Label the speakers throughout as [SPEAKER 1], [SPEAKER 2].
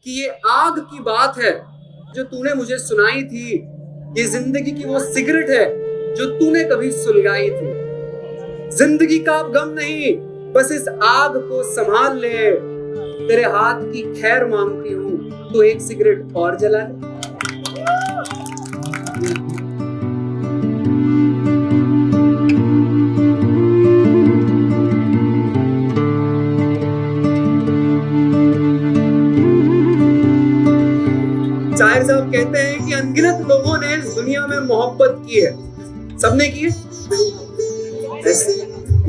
[SPEAKER 1] कि ये आग की बात है जो तूने मुझे सुनाई थी, ये जिंदगी की वो सिगरेट है जो तूने कभी सुलगाई थी। जिंदगी का अब गम नहीं, बस इस आग को संभाल ले। तेरे हाथ की खैर मांगती हूँ, तो एक सिगरेट और जला ले। शायर साहब कहते हैं कि अनगिनत लोगों ने इस दुनिया में मोहब्बत की है, सबने की है।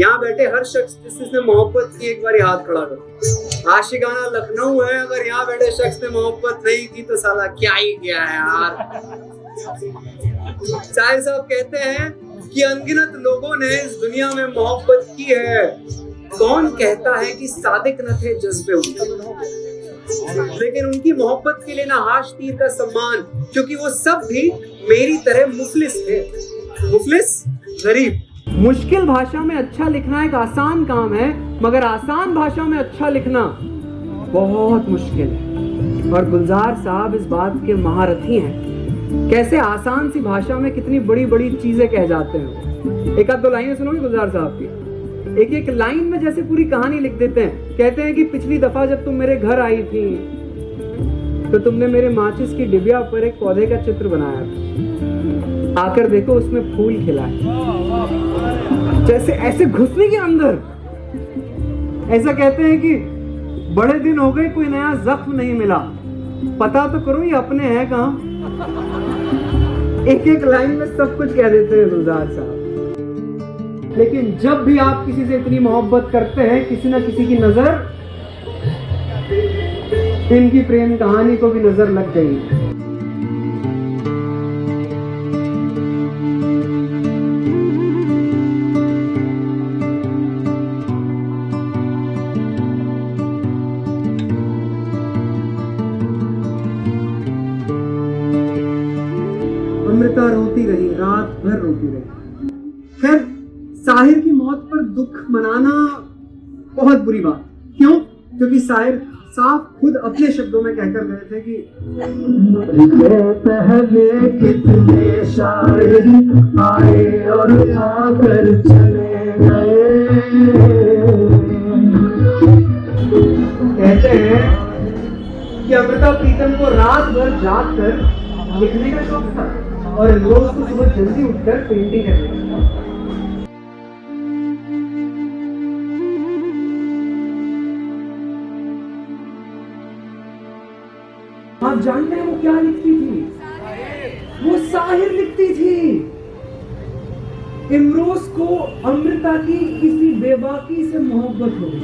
[SPEAKER 1] यहाँ बैठे हर शख्स जिसने मोहब्बत की, एक बार हाथ खड़ा करो। आशिकाना लखनऊ है, अगर यहाँ बैठे शख्स ने मोहब्बत नहीं की तो साला क्या ही किया है यार। शायर साहब कहते हैं कि अनगिनत लोगों ने इस दुनिया में मोहब्बत की है, कौन कहता है कि सादिक न थे जज्बे उनके, लेकिन उनकी मोहब्बत के लिए ना हाश तीर का सम्मान, क्योंकि वो सब भी मेरी तरह मुफलिस थे। मुफलिस, गरीब। मुश्किल भाषा में अच्छा लिखना एक आसान काम है, मगर आसान भाषा में अच्छा लिखना बहुत मुश्किल है। और गुलजार साहब इस बात के महारथी हैं। कैसे आसान सी भाषा में कितनी बड़ी बड़ी चीजें कह जाते हैं। एक आध दो लाइनें सुनोगे गुलजार साहब की? एक एक लाइन में जैसे पूरी कहानी लिख देते हैं। कहते हैं कि पिछली दफा जब तुम मेरे घर आई थी तो तुमने मेरे माचिस की डिबिया पर एक पौधे का चित्र बनाया था, आकर देखो उसमें फूल खिला है। जैसे ऐसे घुसने के अंदर ऐसा कहते हैं कि बड़े दिन हो गए कोई नया जख्म नहीं मिला, पता तो करो ये अपने हैं कहां। एक एक लाइन में सब कुछ कह देते हैं गुलजार साहब। लेकिन जब भी आप किसी से इतनी मोहब्बत करते हैं, किसी ना किसी की नजर इनकी प्रेम कहानी को भी नजर लग गई। अमृता रोती रही, रात भर रोती रही। खैर, साहिर की मौत पर दुख मनाना बहुत बुरी बात। क्यों? क्योंकि साहिर साफ खुद अपने शब्दों में कहकर गए थे कि पहले कितने शायर आए और आकर चले गए। कहते हैं कि अमृता प्रीतम को रात भर जाग कर लिखने का शौक था और रोज को सुबह जल्दी उठकर पेंटिंग करने का। आप जानते हैं वो क्या लिखती थी? वो साहिर लिखती थी। इमरोज को अमृता की किसी बेबाकी से मोहब्बत हो गई।